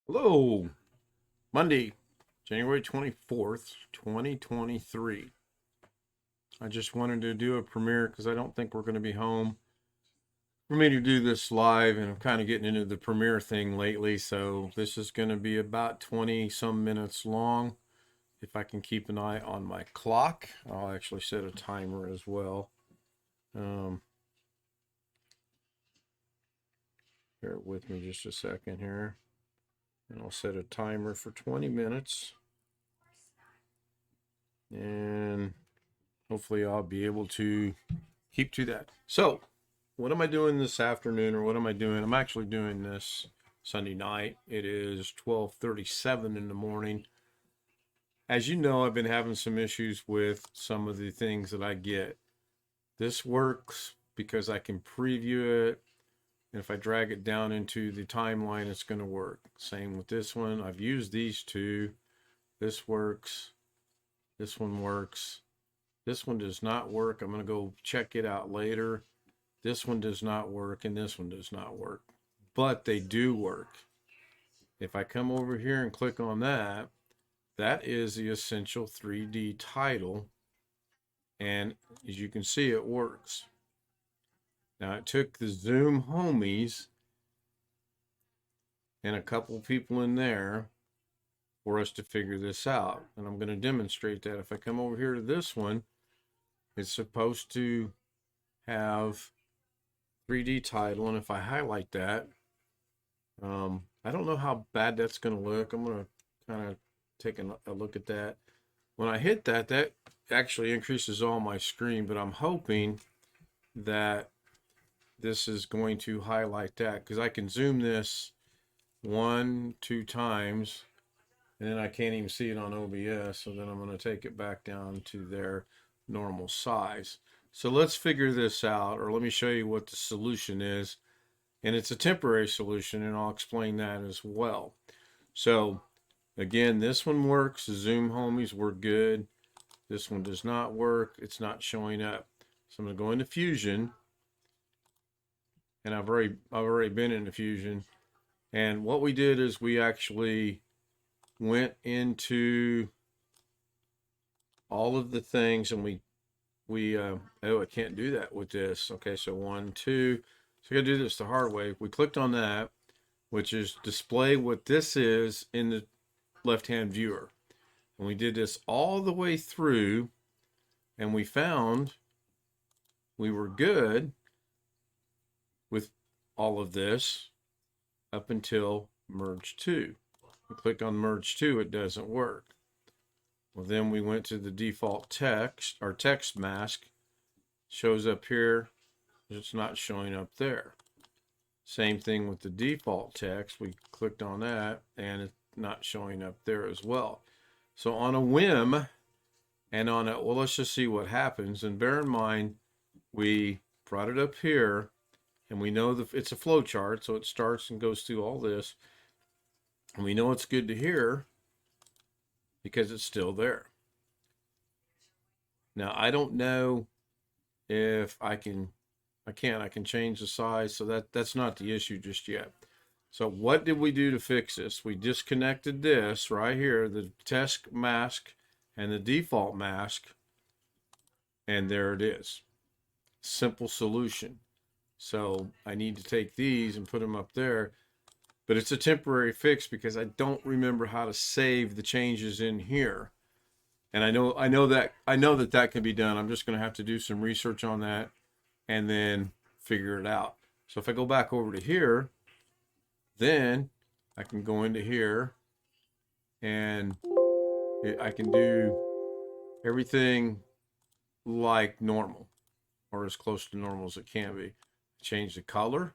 Hello, Monday, January 24th, 2023. I just wanted to do a premiere because I don't think we're going to be home for me to do this live, and I'm kind of getting into the premiere thing lately. So this is going to be about 20 some minutes long. If I can keep an eye on my clock, I'll actually set a timer as well. Um, Bear with me just a second here, and I'll set a timer for 20 minutes. And hopefully I'll be able to keep to that. So, what am I doing this afternoon, or what am I doing? I'm actually doing this Sunday night. It is 12:37 in the morning. As you know, I've been having some issues with some of the things that I get. This works because I can preview it, and if I drag it down into the timeline, it's going to work. Same with this one. I've used these two. This works. This one works. This one does not work. I'm going to go check it out later. This one does not work, and this one does not work. But they do work. If I come over here and click on that, that is the Essential 3D title. And as you can see, it works. Now, it took the Zoom homies and a couple people in there for us to figure this out. And I'm going to demonstrate that. If I come over here to this one, it's supposed to have 3D title, and if I highlight that, I don't know how bad that's going to look. I'm going to kind of take a look at that. When I hit that, that actually increases all my screen, but I'm hoping that this is going to highlight that, because I can zoom this one, two times, and then I can't even see it on OBS. So then I'm going to take it back down to their normal size. So let's figure this out, or let me show you what the solution is. And it's a temporary solution, and I'll explain that as well. So again, this one works. The Zoom homies were good. This one does not work. It's not showing up. So I'm going to go into Fusion, and I've already been into Fusion. And what we did is we actually went into all of the things, and oh, I can't do that with this. Okay, so 1, 2. So I got to do this the hard way. We clicked on that, which is display what this is in the left-hand viewer. And we did this all the way through, and we found we were good with all of this up until merge to. We click on merge to, it doesn't work. Well, then we went to the default text. Our text mask shows up here. It's not showing up there. Same thing with the default text. We clicked on that, and it's not showing up there as well. So on a whim, and on a, well, let's just see what happens. And bear in mind, we brought it up here, and we know it's a flow chart, so it starts and goes through all this. And we know it's good to here because it's still there. Now, I don't know if I can change the size, so that's not the issue just yet. So what did we do to fix this? We disconnected this right here, the test mask and the default mask, and there it is. Simple solution. So I need to take these and put them up there, but it's a temporary fix because I don't remember how to save the changes in here. And I know that can be done. I'm just going to have to do some research on that and then figure it out. So if I go back over to here, then I can go into here, and I can do everything like normal, or as close to normal as it can be. Change the color.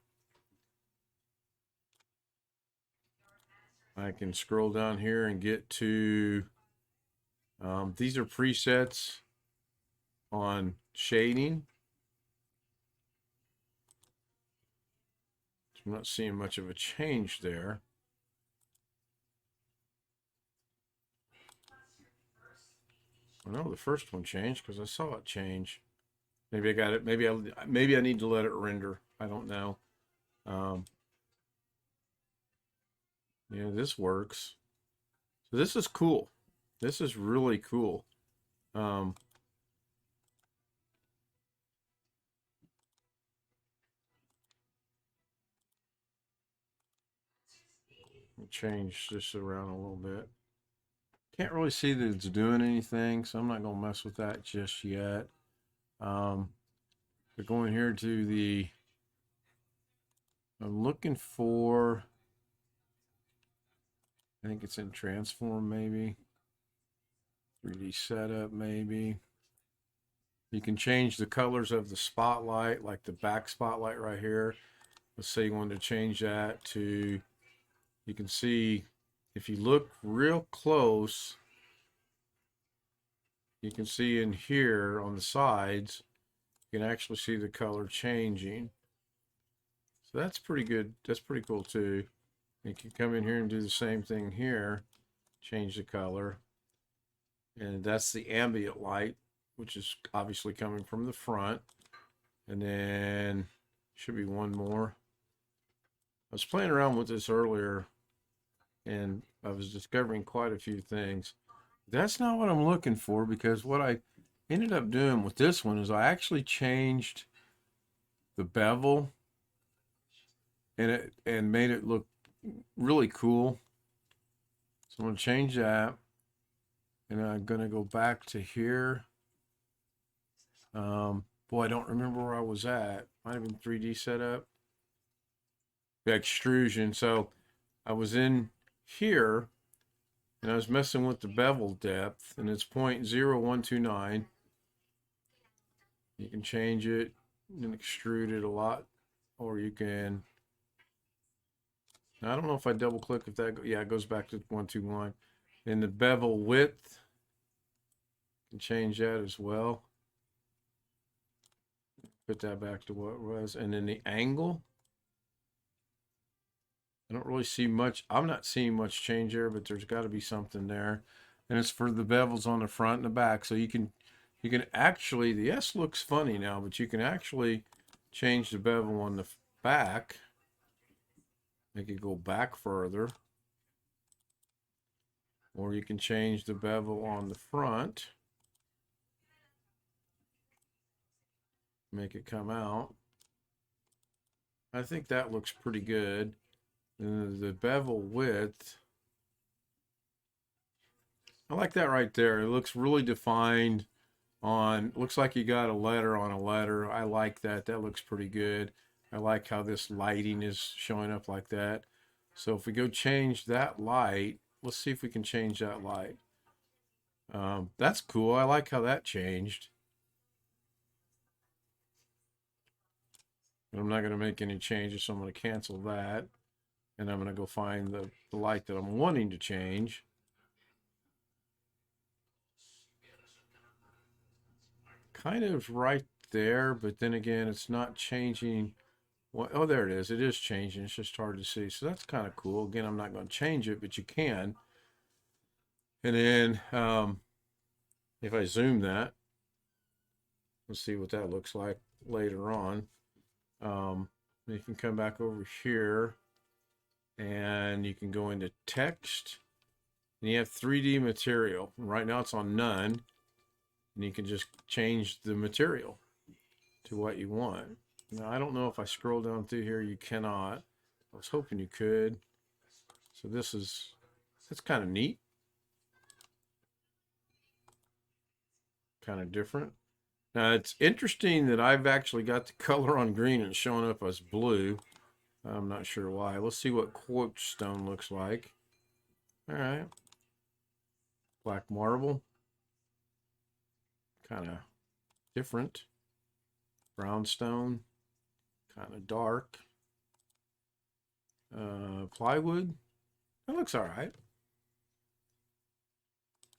I can scroll down here and get to, these are presets on shading. I'm not seeing much of a change there. I know the first one changed because I saw it change. Maybe I got it. Maybe I need to let it render. I don't know. Yeah, this works. So this is cool. This is really cool. Um, change this around a little bit. Can't really see that it's doing anything, so I'm not going to mess with that just yet. We're going here to the, I'm looking for, I think it's in transform maybe. 3D setup maybe. You can change the colors of the spotlight, like the back spotlight right here. Let's say you wanted to change that to, you can see if you look real close, you can see in here on the sides, you can actually see the color changing. So that's pretty good. That's pretty cool too. You can come in here and do the same thing here, change the color. And that's the ambient light, which is obviously coming from the front. And then should be one more. I was playing around with this earlier and I was discovering quite a few things. That's not what I'm looking for, because what I ended up doing with this one is I actually changed the bevel and made it look really cool. So I'm going to change that, and I'm going to go back to here. Boy, I don't remember where I was at. Might have been 3D setup. The extrusion. So I was in here and I was messing with the bevel depth, and it's 0.0129. You can change it and extrude it a lot, or you can, I don't know if I double click if that, yeah, it goes back to 121. And the bevel width, you can change that as well. Put that back to what it was. And then the angle, I don't really see much. I'm not seeing much change there, but there's got to be something there. And it's for the bevels on the front and the back. So you can actually, the S looks funny now, but you can actually change the bevel on the back. Make it go back further. Or you can change the bevel on the front. Make it come out. I think that looks pretty good. And the bevel width, I like that right there. It looks really defined on, looks like you got a letter on a letter. I like that. That looks pretty good. I like how this lighting is showing up like that. So if we go change that light, let's see if we can change that light. That's cool. I like how that changed. But I'm not going to make any changes, so I'm going to cancel that. And I'm going to go find the light that I'm wanting to change. Kind of right there, but then again, it's not changing. Well, oh, there it is. It is changing. It's just hard to see. So that's kind of cool. Again, I'm not going to change it, but you can. And then if I zoom that, let's see what that looks like later on. You can come back over here and you can go into text and you have 3D material. Right now it's on none, and you can just change the material to what you want. Now, I don't know if I scroll down through here, you cannot. I was hoping you could. So that's kind of neat. Kind of different. Now, it's interesting that I've actually got the color on green and it's showing up as blue. I'm not sure why. Let's see what quartz stone looks like. All right. Black marble. Kind of different. Brownstone. Kind of dark. Plywood. That looks all right.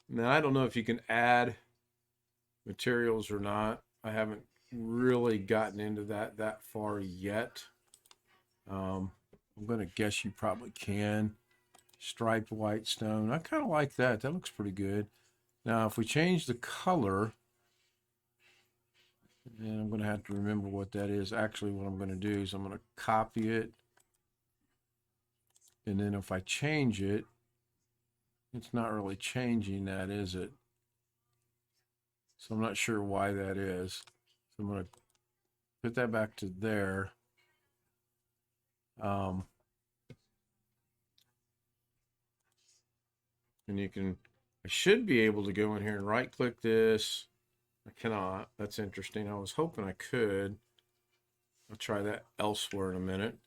Now, I don't know if you can add materials or not. I haven't really gotten into that far yet. I'm going to guess you probably can. Striped white stone. I kind of like that. That looks pretty good. Now, if we change the color, and I'm going to have to remember what that is. Actually, what I'm going to do is I'm going to copy it. And then if I change it, it's not really changing that, is it? So I'm not sure why that is. So I'm going to put that back to there. And you can, I should be able to go in here and right click this. I cannot. That's interesting. I was hoping I could. I'll try that elsewhere in a minute.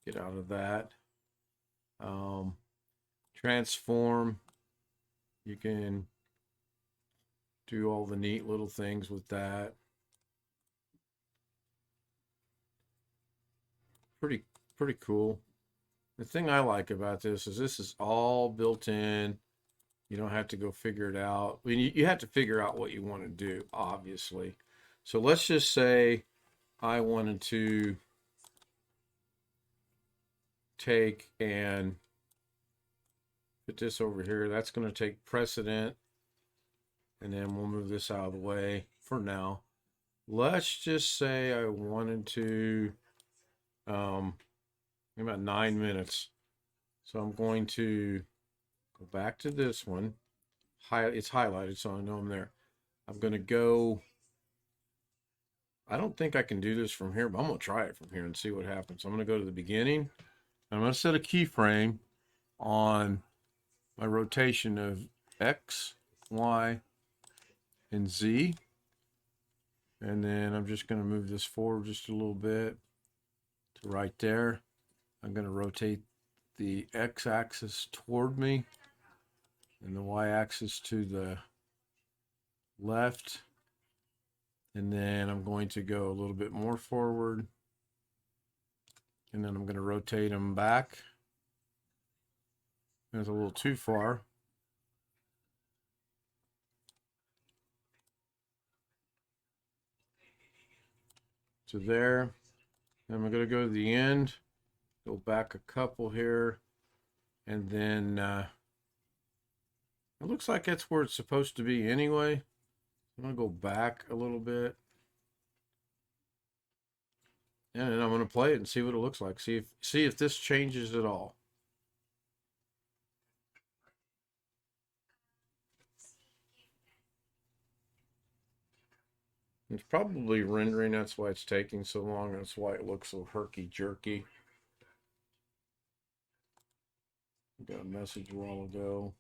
Get out of that. Transform. You can do all the neat little things with that. Pretty cool. The thing I like about this is all built in. You don't have to go figure it out. I mean, you have to figure out what you want to do, obviously. So let's just say I wanted to take and put this over here. That's going to take precedent. And then we'll move this out of the way for now. Let's just say I wanted to, about 9 minutes. So I'm going to go back to this one. It's highlighted, so I know I'm there. I'm going to go. I don't think I can do this from here, but I'm going to try it from here and see what happens. I'm going to go to the beginning. I'm going to set a keyframe on my rotation of X, Y, and Z. And then I'm just going to move this forward just a little bit to right there. I'm going to rotate the X axis toward me and the Y axis to the left. And then I'm going to go a little bit more forward. And then I'm going to rotate them back. That's a little too far. To there. And I'm going to go to the end. Go back a couple here. And then it looks like that's where it's supposed to be anyway. I'm going to go back a little bit. And then I'm going to play it and see what it looks like. See if this changes at all. It's probably rendering. That's why it's taking so long. That's why it looks so herky-jerky. Got a message a while ago.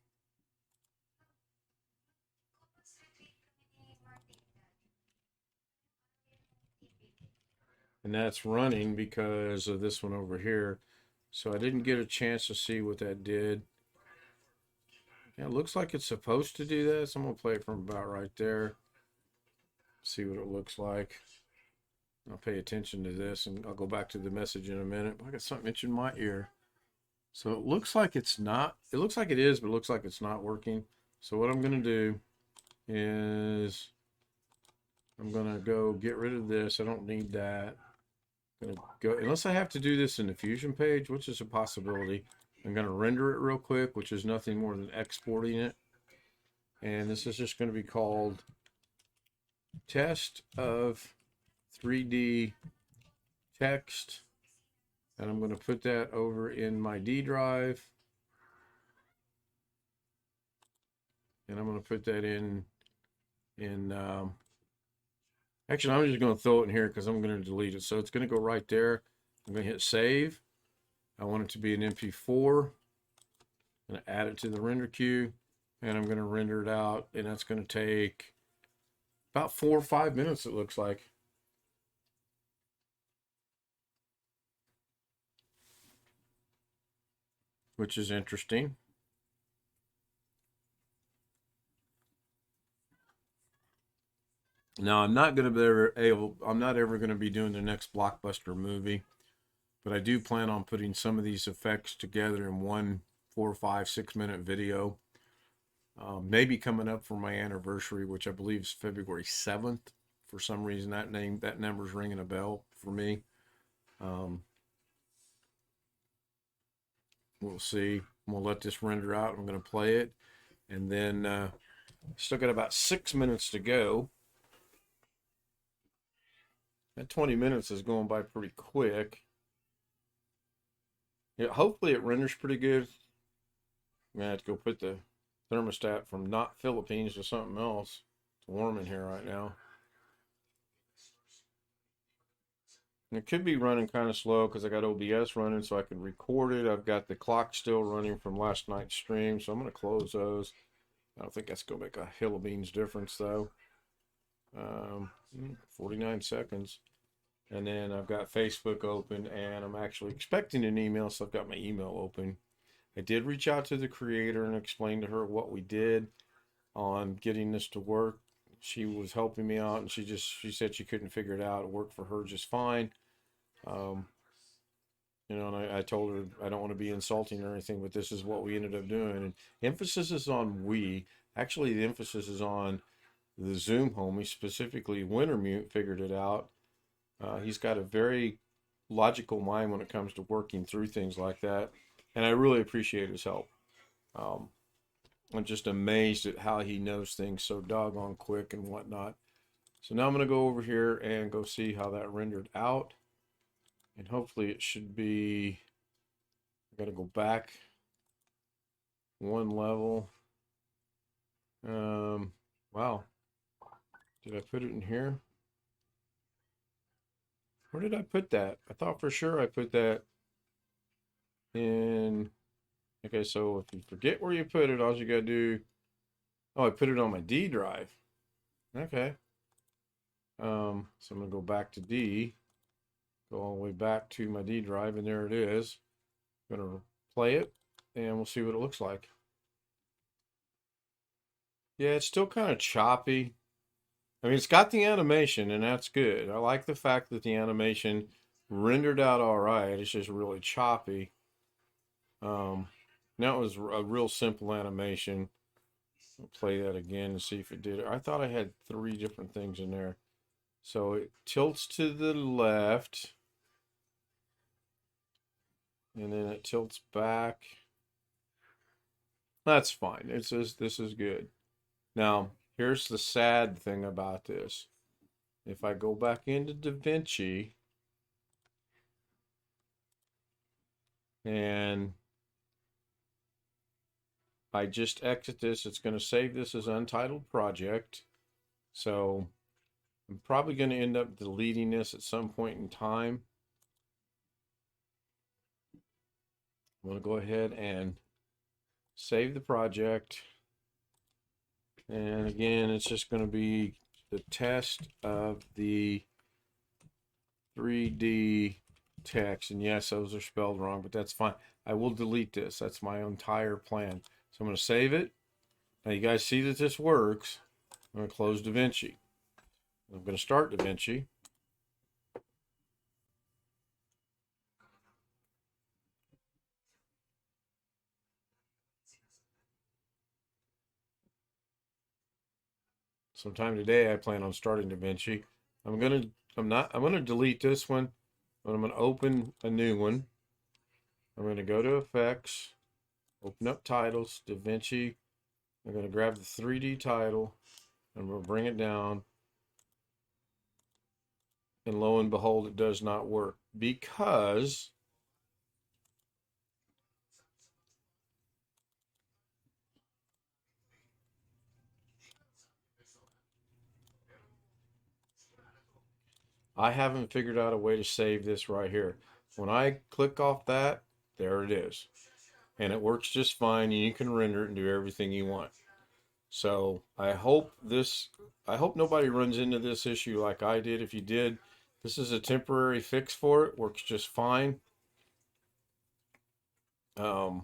And that's running because of this one over here. So I didn't get a chance to see what that did. Yeah, it looks like it's supposed to do this. I'm going to play it from about right there. See what it looks like. I'll pay attention to this and I'll go back to the message in a minute. I got something itching my ear. So it looks like it's not. It looks like it is, but it looks like it's not working. So what I'm going to do is I'm going to go get rid of this. I don't need that. I'm going to go, unless I have to do this in the Fusion page, which is a possibility. I'm going to render it real quick, which is nothing more than exporting it. And this is just going to be called test of 3D text. And I'm going to put that over in my D drive. And I'm going to put that in actually, I'm just going to throw it in here because I'm going to delete it. So it's going to go right there. I'm going to hit save. I want it to be an MP4. I'm going to add it to the render queue. And I'm going to render it out. And that's going to take about 4 or 5 minutes, it looks like. Which is interesting. Now I'm not going to be able. I'm not ever going to be doing the next blockbuster movie, but I do plan on putting some of these effects together in one 4, 5, 6 minute video. Maybe coming up for my anniversary, which I believe is February 7th. For some reason, that number's ringing a bell for me. We'll see. We'll let this render out. I'm going to play it, and then still got about 6 minutes to go. That 20 minutes is going by pretty quick. Hopefully it renders pretty good. I'm gonna have to go put the thermostat from not Philippines to something else. It's warm in here right now. And it could be running kind of slow because I got OBS running so I can record it. I've got the clock still running from last night's stream, so I'm going to close those. I don't think that's going to make a hill of beans difference though. 49 seconds. And then I've got Facebook open and I'm actually expecting an email, so I've got my email open. I did reach out to the creator and explain to her what we did on getting this to work. She was helping me out and she said she couldn't figure it out. It worked for her just fine. Um, and I told her I don't want to be insulting or anything, but this is what we ended up doing. And emphasis is on we. Actually, the emphasis is on the Zoom homie, specifically Wintermute figured it out. He's got a very logical mind when it comes to working through things like that. And I really appreciate his help. Um, I'm just amazed at how he knows things so doggone quick and whatnot. So now I'm going to go over here and go see how that rendered out. And hopefully it should be, I got to go back one level. Wow. Did I put it in here? Where did I put that? I thought for sure I put that in. Okay, so if you forget where you put it, all you got to do. Oh, I put it on my D drive. Okay. So I'm going to go back to D. Go all the way back to my D drive, and there it is. I'm going to play it, and we'll see what it looks like. Yeah, it's still kind of choppy. I mean, it's got the animation, and that's good. I like the fact that the animation rendered out all right. It's just really choppy. That was a real simple animation. I'll play that again and see if it did it. I thought I had 3 different things in there. So it tilts to the left, and then it tilts back. That's fine. This is good. Now, here's the sad thing about this. If I go back into Davinci and I just exit this, it's going to save this as untitled project. So I'm probably going to end up deleting this at some point in time. I'm going to go ahead and save the project. And again, it's just going to be the test of the 3D text. And yes, those are spelled wrong, but that's fine. I will delete this. That's my entire plan. So I'm going to save it. Now you guys see that this works. I'm going to close Davinci. I'm going to start Davinci. Sometime today I plan on starting Davinci. I'm going to delete this one, but I'm going to open a new one. I'm going to go to Effects, open up Titles, Davinci. I'm going to grab the 3D title and we'll bring it down. And lo and behold, it does not work because I haven't figured out a way to save this right here. When I click off that, there it is. And it works just fine, and you can render it and do everything you want. So I hope nobody runs into this issue like I did. If you did, this is a temporary fix for it. Works just fine. I'm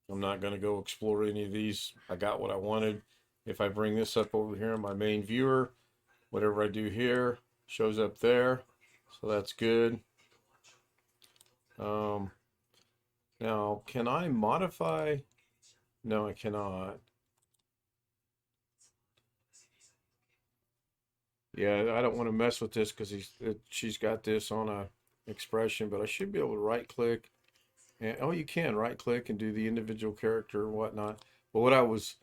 not going to go explore any of these. I got what I wanted. If I bring this up over here in my main viewer, whatever I do here shows up there. So that's good. Now, can I modify? No, I cannot. Yeah, I don't want to mess with this because she's got this on a expression, but I should be able to right click and oh, you can right click and do the individual character and whatnot. But what I was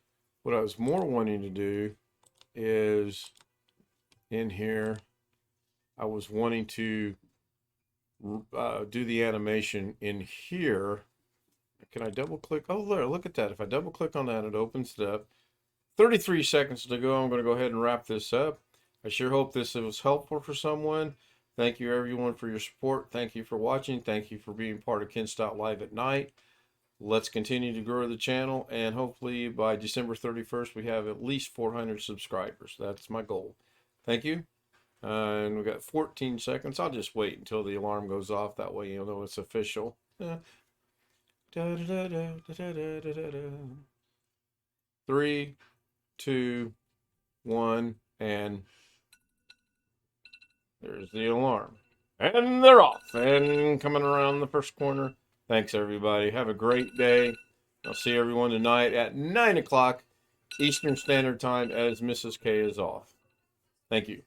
more wanting to do is in here, I was wanting to do the animation in here. Can I double click? Oh, there, look at that. If I double click on that, it opens it up. 33 seconds to go. I'm going to go ahead and wrap this up. I sure hope this was helpful for someone. Thank you, everyone, for your support. Thank you for watching. Thank you for being part of Kenstock Live at Night. Let's continue to grow the channel, and hopefully by December 31st, we have at least 400 subscribers. That's my goal. Thank you. And we've got 14 seconds. I'll just wait until the alarm goes off. That way you'll know it's official. 3, 2, 1, and there's the alarm. And they're off and coming around the first corner. Thanks, everybody. Have a great day. I'll see everyone tonight at 9 o'clock Eastern Standard Time as Mrs. K is off. Thank you.